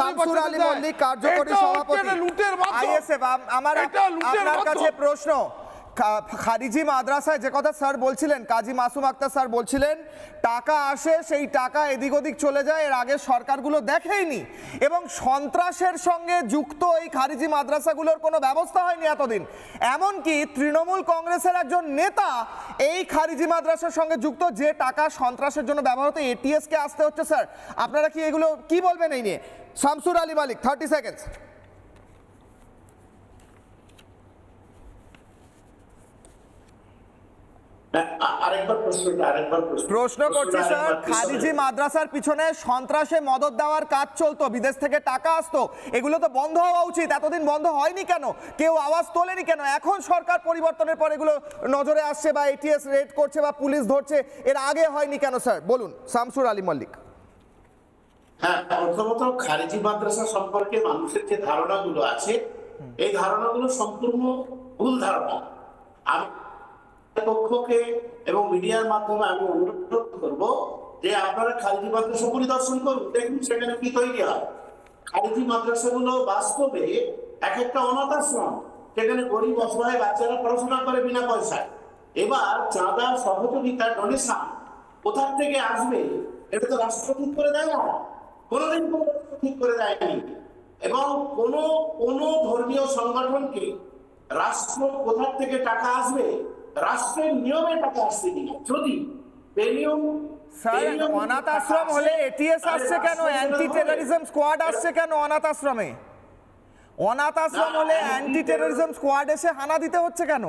শামসুর আলী মল্লিক, কার্যকরী সভাপতি আইএসএফ। আমার আপনার কাছে প্রশ্ন, খারিজি মাদ্রাসায় যে কথা স্যার বলছিলেন, কাজী মাসুম আক্তার স্যার বলছিলেন টাকা আসে, সেই টাকা এদিক ওদিক চলে যায়, এর আগে সরকারগুলো দেখেইনি, এবং সন্ত্রাসের সঙ্গে যুক্ত এই খারিজি মাদ্রাসাগুলোর কোনো ব্যবস্থা হয়নি এতদিন। এমনকি তৃণমূল কংগ্রেসের একজন নেতা এই খারিজি মাদ্রাসার সঙ্গে যুক্ত, যে টাকা সন্ত্রাসের জন্য ব্যবহৃত এটিএসকে আসতে হচ্ছে। স্যার আপনারা কি এগুলো কি বলবেন এই নিয়ে? শামসুর আলী মালিক, 30 সেকেন্ডস। প্রশ্ন করছি স্যার, খারিজি মাদ্রাসার পিছনে সন্ত্রাসে মদদ দেওয়ার কাজ চলতো, বিদেশ থেকে টাকা আসতো, এগুলো তো বন্ধ হওয়া উচিত। এতদিন বন্ধ হয়নি কেন? কেউ আওয়াজ তোলেনি কেন? এখন সরকার পরিবর্তনের পর এগুলো নজরে আসছে বা এটিএস রেড করছে বা পুলিশ ধরছে, এর আগে হয়নি কেন? স্যার বলুন, শামসুর আলী মল্লিক। হ্যাঁ, প্রথমত খারিজি মাদ্রাসা সম্পর্কে মানুষের যে ধারণাগুলো আছে, এই ধারণাগুলো সম্পূর্ণ ভুল ধারণা। আমি পক্ষকে এবং মিডিয়ার মাধ্যমে আমি অনুরোধ করব যে আপনারা খারিজি মাদ্রাসা পরিদর্শন করুন, দেখুন সেখানে কি তৈরি হয়। খারিজি মাদ্রাসাগুলো বাস্তবে এক একটা অনাথ আশ্রম, সেখানে গরিব অসহায় বাচ্চারা পড়াশোনা করে বিনা পয়সায়। এবার চাঁদা, সহযোগিতা, ডোনেশন কোথা থেকে আসবে এটা তো রাষ্ট্র ঠিক করে দেয় না, কোনোদিন কোনো রাষ্ট্র ঠিক করে দেয়নি। এবং কোনো ধর্মীয় সংগঠনকে রাষ্ট্র কোথা থেকে টাকা আসবে, রাষ্ট্রের নিয়মে টাকা আসছে কিনা, যদি অনাথ আশ্রম হলে এটিএস আসছে কেন? অ্যান্টি টেররিজম স্কোয়াড আসছে কেন অনাথ আশ্রমে? অনাথ আশ্রম হলে অ্যান্টি টেররিজম স্কোয়াড এসে হানা দিতে হচ্ছে কেন?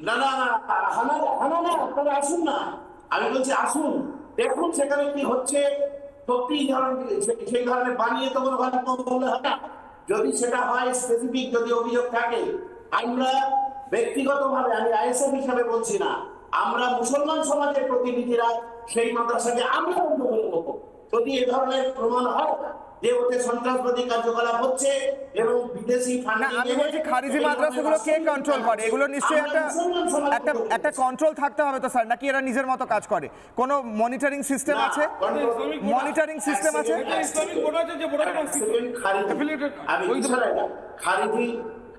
না না না, হানা না, আপনারা আসুন না, আমি বলছি আসুন, দেখুন সেখানে কি হচ্ছে। সত্যি সেই ধরনের বানিয়ে তো কোনো বলে হয় না। যদি সেটা হয় স্পেসিফিক, যদি অভিযোগ থাকে, আমরা ব্যক্তিগতভাবে, আমি আইএসএফ হিসাবে বলছি না, আমরা মুসলমান সমাজের প্রতিনিধিরা সেই মাদ্রাসাকে আমরা বন্ধ করে দেবো যদি এ ধরনের প্রমাণ হয় যে ওতে সন্ত্রাসবাদী কার্যকলাপ হচ্ছে এবং বিদেশি ফান্ডিং। আমি বলছি খারিজি মাদ্রাসাগুলো কে কন্ট্রোল করে? এগুলো নিশ্চয়ই একটা কন্ট্রোল থাকতে হবে তো স্যার, নাকি এরা নিজের মতো কাজ করে? কোনো মনিটরিং সিস্টেম আছে? মনিটরিং সিস্টেম আছে?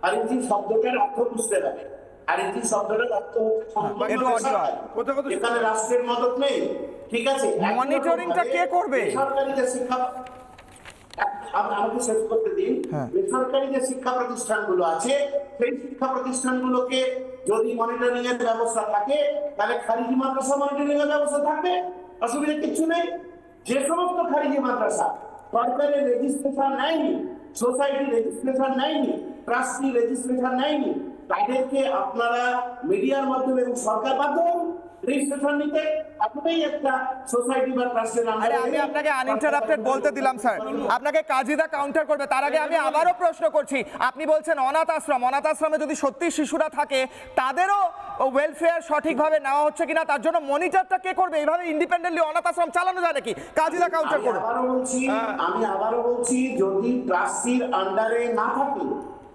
খারিজি শব্দটার অর্থ বুঝতে হবে। খারিজি শব্দটার অর্থ হচ্ছে এখানে রাষ্ট্রের মদত নেই, ঠিক আছে? মনিটরিংটা কে করবে? সরকারি যে শিক্ষা, আমাকে শেষ করতে দিন। বেসরকারি যে শিক্ষা প্রতিষ্ঠানগুলো আছে, সেই শিক্ষা প্রতিষ্ঠানগুলোকে যদি মনিটরিং এর ব্যবস্থা থাকে, তাহলে খারিজি মাদ্রাসা মনিটরিং এর ব্যবস্থা থাকবে, অসুবিধা কিছু নেই। যে সমস্ত খারিজি মাদ্রাসা সরকারের রেজিস্ট্রেশন নেয়নি, সোসাইটি রেজিস্ট্রেশন নেয়নি, ট্রাস্টি রেজিস্ট্রেশন নেয়নি, তাদেরকে আপনারা মিডিয়ার মাধ্যমে এবং সরকার বাধ্য করুন রেজিস্ট্রেশন নিতে। আপনারাই একটা সোসাইটি বা ট্রাস্টের নামে। আমি আপনাকে আনইন্টারাপ্টেড বলতে দিলাম স্যার, আপনাকে কাজীদা কাউন্টার করবে, তার আগে আমি আবারও প্রশ্ন করছি। আপনি বলছেন অনাথ আশ্রম, অনাথ আশ্রমে যদি সত্যি শিশুরা থাকে, তাদেরও ওয়েলফেয়ার সঠিকভাবে নেওয়া হচ্ছে কিনা, তার জন্য মনিটরটা কে করবে? এইভাবে ইন্ডিপেন্ডেন্টলি অনাথ আশ্রম চালানো যায় নাকি? কাজীদা কাউন্টার করুন। আমি আবারও বলছি, যদি ট্রাস্টির আন্ডারে না থাকে,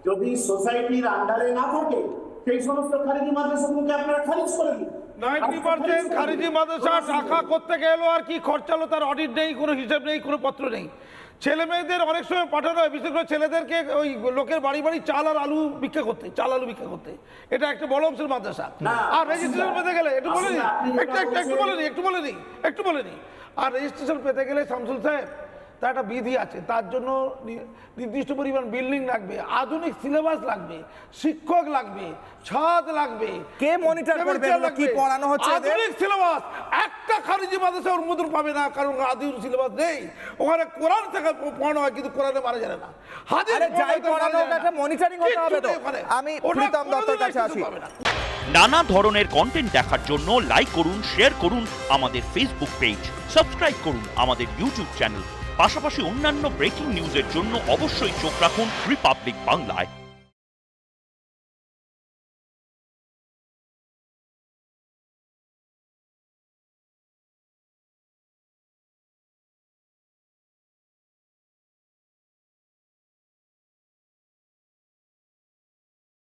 যদি সোসাইটির আন্ডারে না থাকে, সেই সমস্ত খারিজি মাদ্রাসাগুলোকে আপনারা খারিজ করে দিন। 90% খারিজি মাদ্রাসা টাকা করতে গেল আর কি খরচালো তার অডিট নেই, কোনো হিসাব নেই, কোনো পত্র নেই। ছেলে মেয়েদের অনেক সময় পাঠানো হয়, বিশেষ করে ছেলেদেরকে ওই লোকের বাড়ি বাড়ি চাল আর আলু ভিক্ষা করতে, এটা একটা বড় অংশের মাদ্রাসা। আর রেজিস্ট্রেশন পেতে গেলে একটু বলে নি আর রেজিস্ট্রেশন পেতে গেলে শামসুল সাহেব, তার একটা বিধি আছে, তার জন্য নির্দিষ্ট পরিমাণ বিল্ডিং লাগবে, আধুনিক সিলেবাস লাগবে, শিক্ষক লাগবে, ছাদ লাগবে। কে মনিটর করবে কি পড়ানো হচ্ছে? আধুনিক সিলেবাস একটা খারিজি মাদ্রাসা অনুমোদন পাবে না, কারণ আধুনিক সিলেবাস নেই। ওখানে কোরআন থেকে পড়ানো হয়, কিন্তু কোরআনে মারা যায় না। মনিটরিং হতে হবে তো। আমি প্রীতম দত্তের কাছে আসি। নানা ধরনের কন্টেন্ট দেখার জন্য লাইক করুন, শেয়ার করুন আমাদের ফেসবুক পেজ, সাবস্ক্রাইব করুন আমাদের ইউটিউব চ্যানেল। পাশাপাশি অন্যান্য ব্রেকিং নিউজের জন্য অবশ্যই চোখ রাখুন রিপাবলিক বাংলায়।